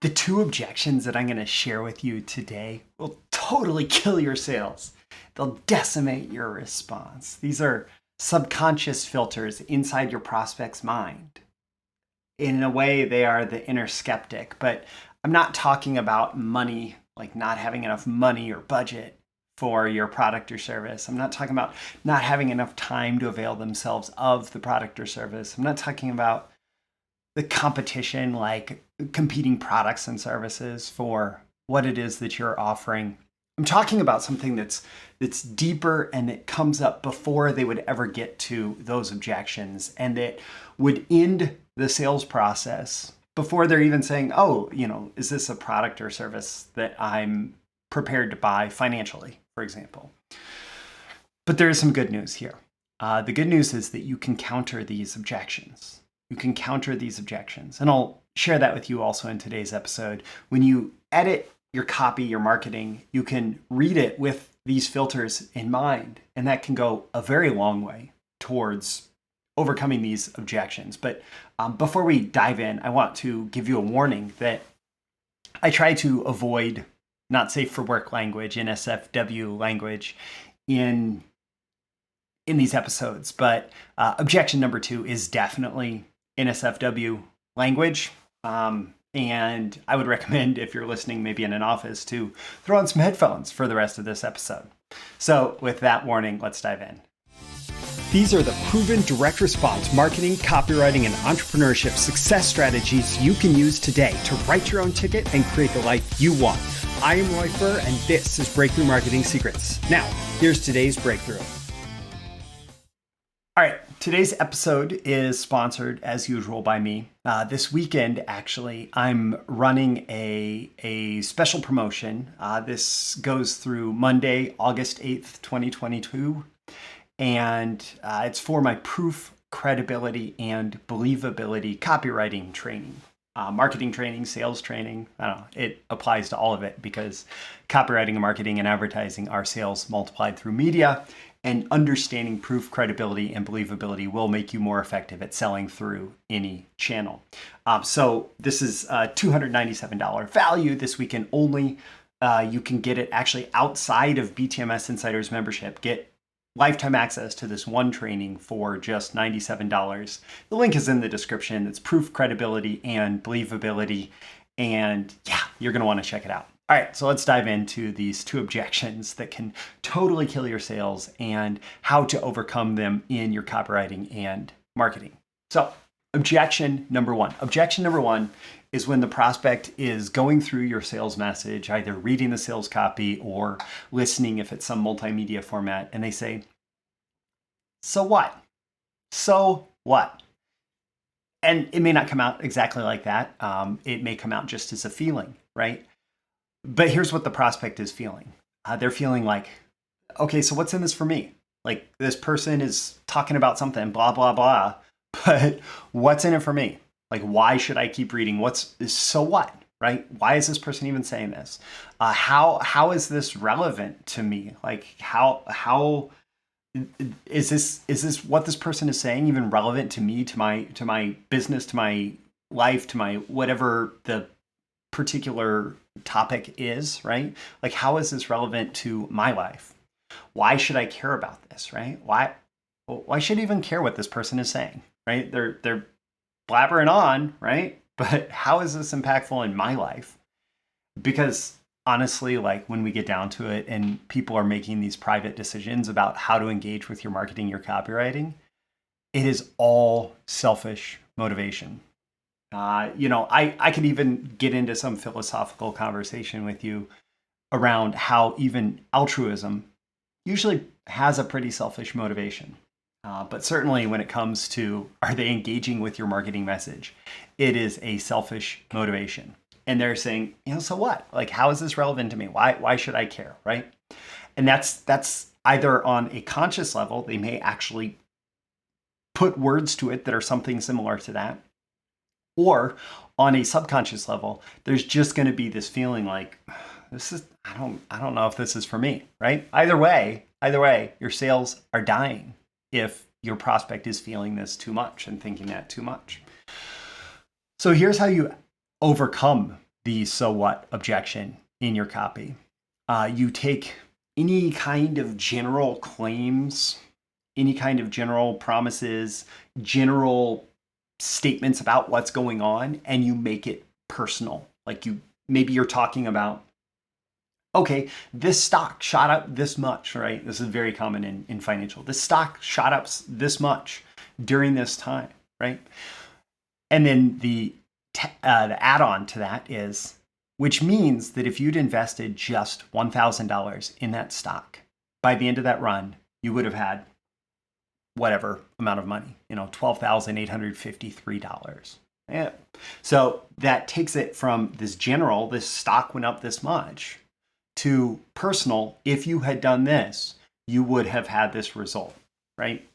The two objections that I'm going to share with you today will totally kill your sales. They'll decimate your response. These are subconscious filters inside your prospect's mind. In a way, they are the inner skeptic, but I'm not talking about money, like not having enough money or budget for your product or service. I'm not talking about not having enough time to avail themselves of the product or service. I'm not talking about the competition, like competing products and services for what it is that you're offering. I'm talking about something that's deeper and that comes up before they would ever get to those objections, and that would end the sales process before they're even saying, oh, is this a product or service that I'm prepared to buy financially, for example. But there is some good news here. The good news is that you can counter these objections. You can counter these objections. And I'll share that with you also in today's episode. When you edit your copy, your marketing, you can read it with these filters in mind. And that can go a very long way towards overcoming these objections. But before we dive in, I want to give you a warning that I try to avoid not safe for work language, NSFW language in these episodes. But objection number 2 is definitely NSFW language. And I would recommend, if you're listening maybe in an office, to throw on some headphones for the rest of this episode. So with that warning, let's dive in. These are the proven direct response marketing, copywriting, and entrepreneurship success strategies you can use today to write your own ticket and create the life you want. I am Roy Furr, and this is Breakthrough Marketing Secrets. Now, here's today's breakthrough. All right, today's episode is sponsored as usual by me. This weekend, actually, I'm running a special promotion. This goes through Monday, August 8th, 2022. And it's for my proof, credibility, and believability copywriting training. Marketing training, sales training, I don't know, it applies to all of it because copywriting and marketing and advertising are sales multiplied through media, and understanding proof, credibility, and believability will make you more effective at selling through any channel. So this is a $297 value this weekend only. You can get it actually outside of BTMSinsiders membership. Get lifetime access to this one training for just $97. The link is in the description. It's proof, credibility, and believability. And yeah, you're going to want to check it out. All right, so let's dive into these two objections that can totally kill your sales and how to overcome them in your copywriting and marketing. So objection number 1. Objection number 1 is when the prospect is going through your sales message, either reading the sales copy or listening if it's some multimedia format, and they say, so what? So what? And it may not come out exactly like that. It may come out just as a feeling, right? But here's what the prospect is feeling. They're feeling like, okay, so what's in this for me? Like, this person is talking about something, blah, blah, blah, but what's in it for me? Like, why should I keep reading? So what, right? Why is this person even saying this? How is this relevant to me? Like, how is this what this person is saying even relevant to me, to my business, to my life, to my whatever the particular topic is, right? Like, how is this relevant to my life? Why should I care about this, right? Why should I even care what this person is saying, right? They're blabbering on, right? But how is this impactful in my life? Because honestly, like, when we get down to it and people are making these private decisions about how to engage with your marketing, your copywriting, it is all selfish motivation. I could even get into some philosophical conversation with you around how even altruism usually has a pretty selfish motivation. But certainly when it comes to, are they engaging with your marketing message, it is a selfish motivation. And they're saying, so what? Like, how is this relevant to me? Why should I care, right? And that's either on a conscious level, they may actually put words to it that are something similar to that. Or on a subconscious level, there's just going to be this feeling like, I don't know if this is for me, right? Either way, your sales are dying if your prospect is feeling this too much and thinking that too much. So here's how you overcome the so what objection in your copy. You take any kind of general claims, any kind of general promises, general statements about what's going on, and you make it personal. Like maybe you're talking about, okay, this stock shot up this much, right? This is very common in financial. This stock shot up this much during this time, right? And then the add-on to that is, which means that if you'd invested just $1,000 in that stock, by the end of that run, you would have had whatever amount of money, $12,853. Yeah. So that takes it from this stock went up this much, to personal. If you had done this, you would have had this result, right?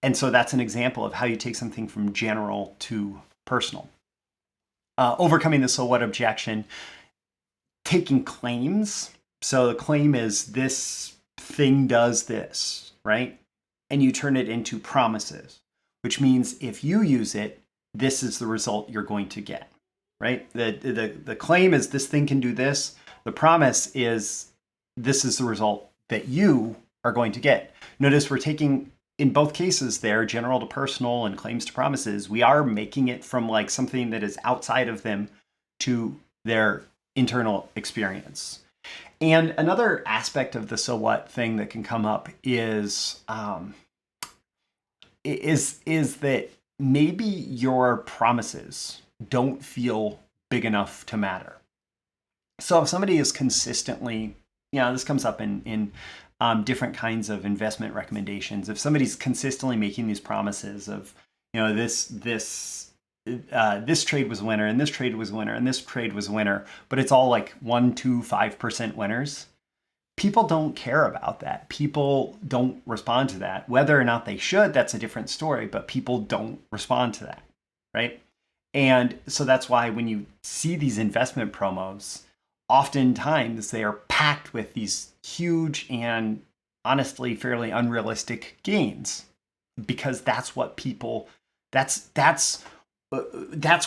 And so that's an example of how you take something from general to personal. Overcoming the so what objection, taking claims. So the claim is this thing does this, right? And you turn it into promises, which means if you use it, this is the result you're going to get, right? The claim is this thing can do this. The promise is this is the result that you are going to get. Notice we're taking, in both cases there, general to personal and claims to promises, we are making it from like something that is outside of them to their internal experience. And another aspect of the so what thing that can come up is that maybe your promises don't feel big enough to matter. So if somebody is consistently, this comes up in different kinds of investment recommendations. If somebody's consistently making these promises of, this trade was a winner, and this trade was a winner, and this trade was a winner, but it's all like 1%, 2%, 5% winners, people don't care about that. People don't respond to that. Whether or not they should, that's a different story, but people don't respond to that, right? And so that's why when you see these investment promos, oftentimes they are packed with these huge and honestly fairly unrealistic gains, because that's what people, that's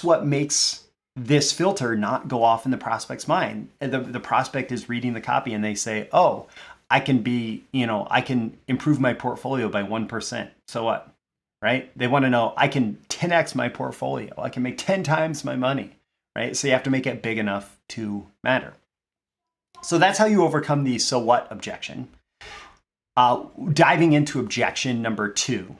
what makes this filter not go off in the prospect's mind. The prospect is reading the copy and they say, oh, I can improve my portfolio by 1%. So what, right? They want to know, I can 10x my portfolio. I can make 10 times my money, right? So you have to make it big enough to matter. So that's how you overcome the so what objection. Diving into objection number 2.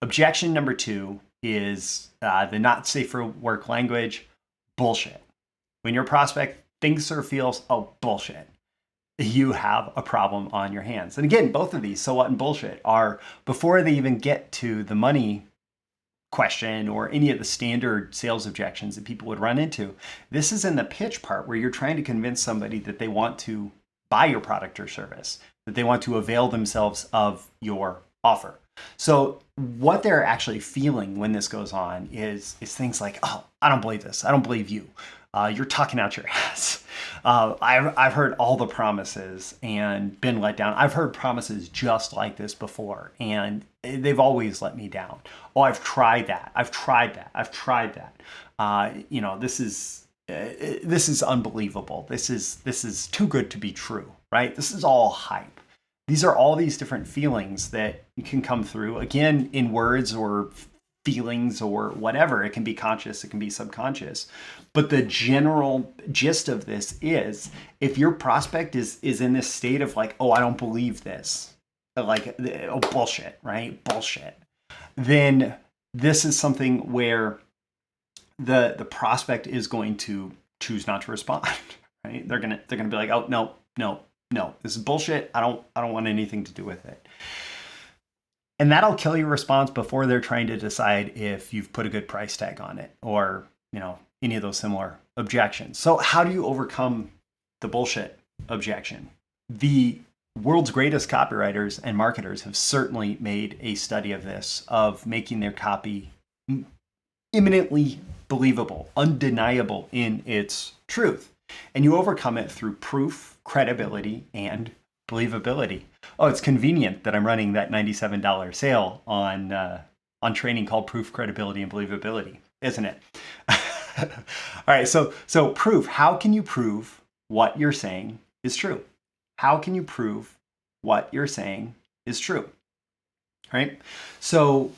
Objection number 2 is the not safe for work language. Bullshit. When your prospect thinks or feels, oh, bullshit, you have a problem on your hands. And again, both of these, so what and bullshit, are before they even get to the money question or any of the standard sales objections that people would run into. This is in the pitch part where you're trying to convince somebody that they want to buy your product or service, that they want to avail themselves of your offer. So what they're actually feeling when this goes on is things like, oh, I don't believe this. I don't believe you. You're talking out your ass. I've heard all the promises and been let down. I've heard promises just like this before, and they've always let me down. Oh, I've tried that. I've tried that. This is unbelievable. This is too good to be true, right? This is all hype. These are all these different feelings that can come through, again, in words or feelings or whatever. It can be conscious, it can be subconscious. But the general gist of this is, if your prospect is in this state of like, oh, I don't believe this, like, oh, bullshit, right? Bullshit. Then this is something where the prospect is going to choose not to respond, right? They're gonna be like, oh, no, this is bullshit. I don't want anything to do with it. And that'll kill your response before they're trying to decide if you've put a good price tag on it or, any of those similar objections. So how do you overcome the bullshit objection? The world's greatest copywriters and marketers have certainly made a study of this, of making their copy imminently believable, undeniable in its truth. And you overcome it through proof, credibility, and believability. Oh, it's convenient that I'm running that $97 sale on training called Proof, Credibility, and Believability, isn't it? right. So proof. How can you prove what you're saying is true? How can you prove what you're saying is true? Right. So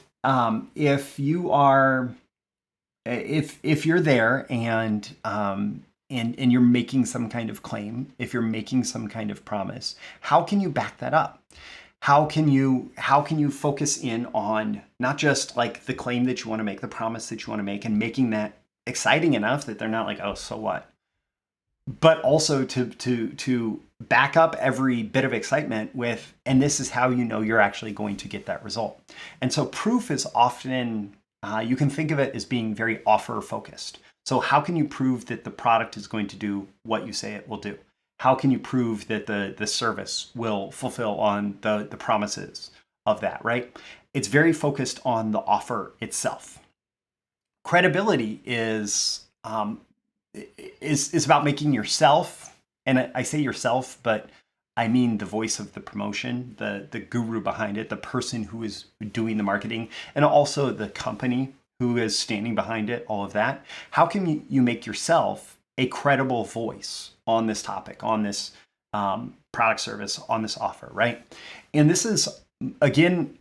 if you are, if you're there and you're making some kind of claim, if you're making some kind of promise, how can you back that up? How can you focus in on not just like the claim that you want to make, the promise that you want to make, and making that exciting enough that they're not like, oh, so what? But also to back up every bit of excitement with, and this is how you know you're actually going to get that result. And so proof is often, you can think of it as being very offer focused. So how can you prove that the product is going to do what you say it will do? How can you prove that the service will fulfill on the promises of that, right? It's very focused on the offer itself. Credibility is about making yourself, and I say yourself, but I mean the voice of the promotion, the guru behind it, the person who is doing the marketing, and also the company who is standing behind it, all of that. How can you make yourself a credible voice on this topic, on this product, service, on this offer, right? And this is, again,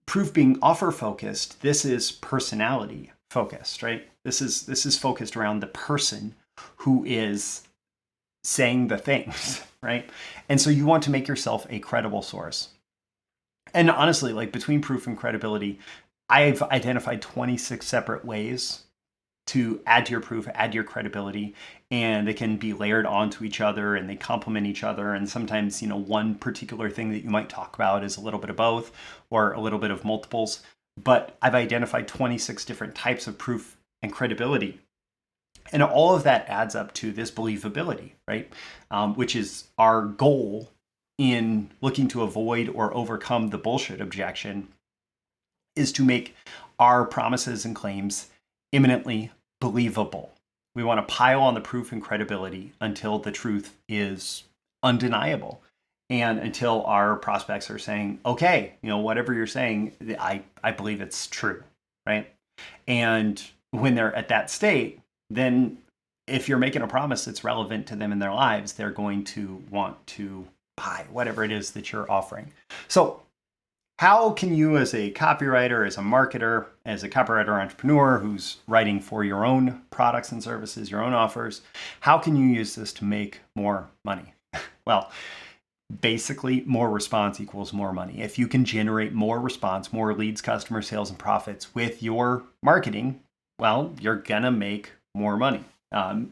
proof being offer focused. This is personality focused, right? This is focused around the person who is saying the things, right? And so you want to make yourself a credible source. And honestly, like between proof and credibility, I've identified 26 separate ways to add to your proof, add to your credibility, and they can be layered onto each other and they complement each other. And sometimes, one particular thing that you might talk about is a little bit of both or a little bit of multiples. But I've identified 26 different types of proof and credibility. And all of that adds up to this believability, right? Which is our goal in looking to avoid or overcome the bullshit objection, is to make our promises and claims imminently believable. We want to pile on the proof and credibility until the truth is undeniable. And until our prospects are saying, okay, whatever you're saying, I believe it's true, right? And when they're at that state, then if you're making a promise that's relevant to them in their lives, they're going to want to buy whatever it is that you're offering. So how can you, as a copywriter, as a marketer, as a copywriter entrepreneur who's writing for your own products and services, your own offers, how can you use this to make more money? Well, basically, more response equals more money. If you can generate more response, more leads, customer sales, and profits with your marketing, well, you're gonna make more money.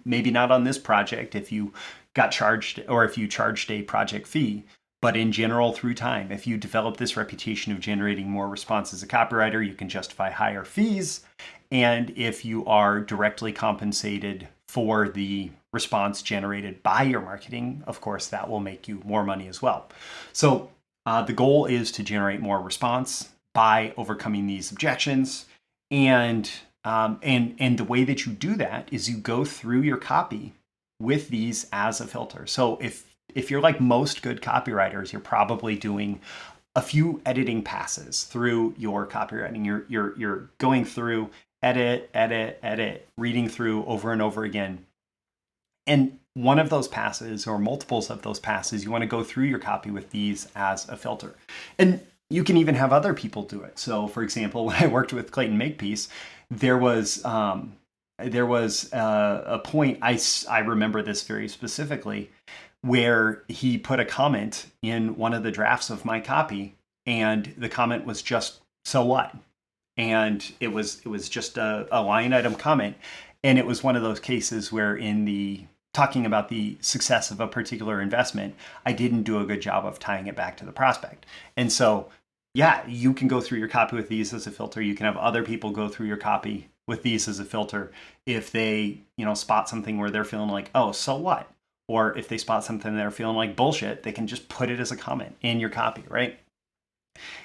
Maybe not on this project if you got charged or if you charged a project fee, but in general, through time, if you develop this reputation of generating more response as a copywriter, you can justify higher fees. And if you are directly compensated for the response generated by your marketing, of course, that will make you more money as well. So the goal is to generate more response by overcoming these objections. And the way that you do that is you go through your copy with these as a filter. So if you're like most good copywriters, you're probably doing a few editing passes through your copywriting. You're going through edit, reading through over and over again. And one of those passes or multiples of those passes, you want to go through your copy with these as a filter. And you can even have other people do it. So for example, when I worked with Clayton Makepeace, there was a point, I remember this very specifically, where he put a comment in one of the drafts of my copy, and the comment was just, so what? And it was just a line item comment. And it was one of those cases where in the talking about the success of a particular investment, I didn't do a good job of tying it back to the prospect. And so, yeah, you can go through your copy with these as a filter. You can have other people go through your copy with these as a filter if they, spot something where they're feeling like, oh, so what? Or if they spot something they're feeling like bullshit, they can just put it as a comment in your copy, right?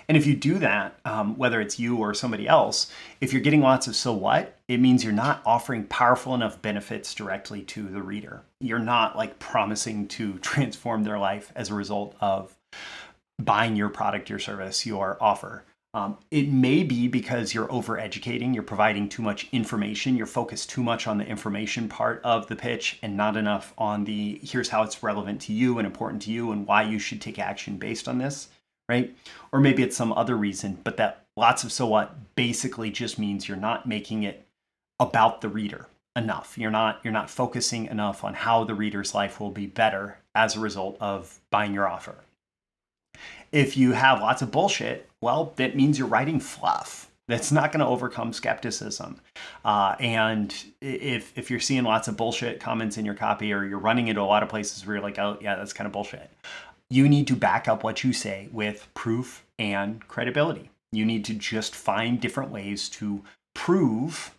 And if you do that, whether it's you or somebody else, if you're getting lots of so what, it means you're not offering powerful enough benefits directly to the reader. You're not like promising to transform their life as a result of buying your product, your service, your offer. It may be because you're overeducating, you're providing too much information, you're focused too much on the information part of the pitch and not enough on the here's how it's relevant to you and important to you and why you should take action based on this, right? Or maybe it's some other reason, but that lots of so what basically just means you're not making it about the reader enough. You're not focusing enough on how the reader's life will be better as a result of buying your offer. If you have lots of bullshit, well, that means you're writing fluff. That's not going to overcome skepticism. And if you're seeing lots of bullshit comments in your copy, or you're running into a lot of places where you're like, oh, yeah, that's kind of bullshit, you need to back up what you say with proof and credibility. You need to just find different ways to prove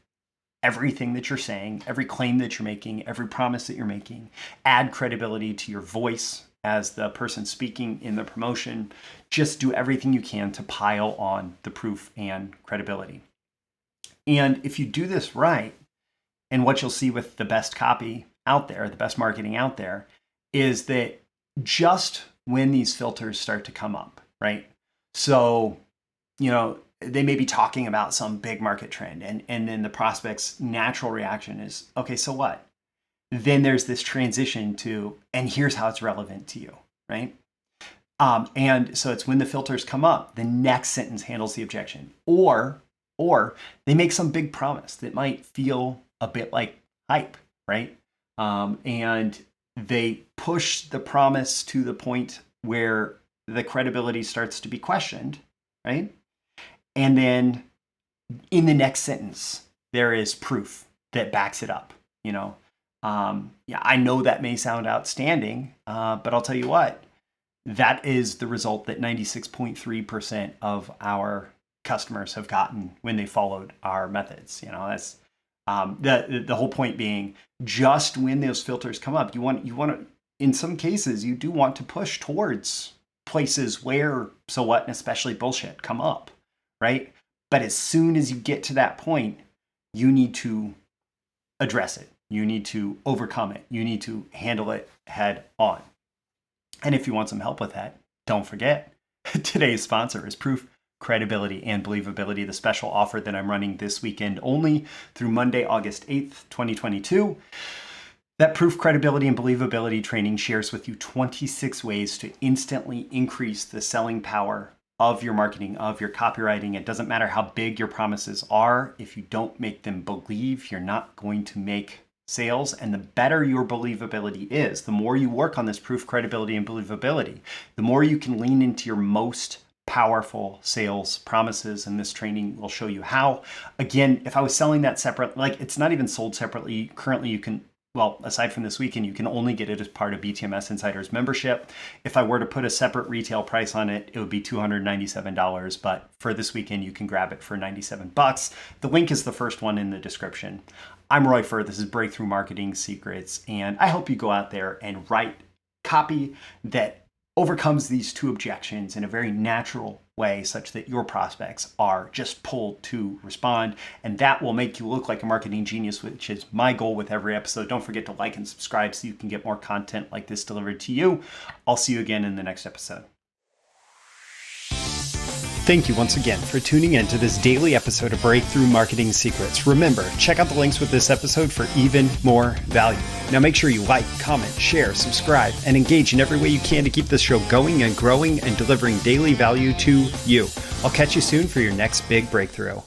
everything that you're saying, every claim that you're making, every promise that you're making. Add credibility to your voice as the person speaking in the promotion. Just do everything you can to pile on the proof and credibility. And if you do this right, and what you'll see with the best copy out there, the best marketing out there, is that just when these filters start to come up, right? So, they may be talking about some big market trend, and then the prospect's natural reaction is, okay, so what? Then there's this transition to, and here's how it's relevant to you, right? And so it's when the filters come up, the next sentence handles the objection, or they make some big promise that might feel a bit like hype, right? And they push the promise to the point where the credibility starts to be questioned, right? And then in the next sentence, there is proof that backs it up, I know that may sound outstanding, but I'll tell you what, that is the result that 96.3% of our customers have gotten when they followed our methods. That's the whole point being, just when those filters come up, you want to, in some cases, you do want to push towards places where so what, and especially bullshit, come up, right? But as soon as you get to that point, you need to address it. You need to overcome it. You need to handle it head on. And if you want some help with that, don't forget, today's sponsor is Proof, Credibility, and Believability, the special offer that I'm running this weekend only through Monday, August 8th, 2022. That Proof, Credibility, and Believability training shares with you 26 ways to instantly increase the selling power of your marketing, of your copywriting. It doesn't matter how big your promises are. If you don't make them believe, you're not going to make sales. And the better your believability is, the more you work on this proof, credibility, and believability, the more you can lean into your most powerful sales promises. And this training will show you how. Again, if I was selling that separate, it's not even sold separately. Currently, you can, aside from this weekend, you can only get it as part of BTMSinsiders membership. If I were to put a separate retail price on it, it would be $297. But for this weekend, you can grab it for $97. The link is the first one in the description. I'm Roy Furr. This is Breakthrough Marketing Secrets. And I hope you go out there and write copy that overcomes these two objections in a very natural way, such that your prospects are just pulled to respond. And that will make you look like a marketing genius, which is my goal with every episode. Don't forget to like and subscribe so you can get more content like this delivered to you. I'll see you again in the next episode. Thank you once again for tuning in to this daily episode of Breakthrough Marketing Secrets. Remember, check out the links with this episode for even more value. Now make sure you like, comment, share, subscribe, and engage in every way you can to keep this show going and growing and delivering daily value to you. I'll catch you soon for your next big breakthrough.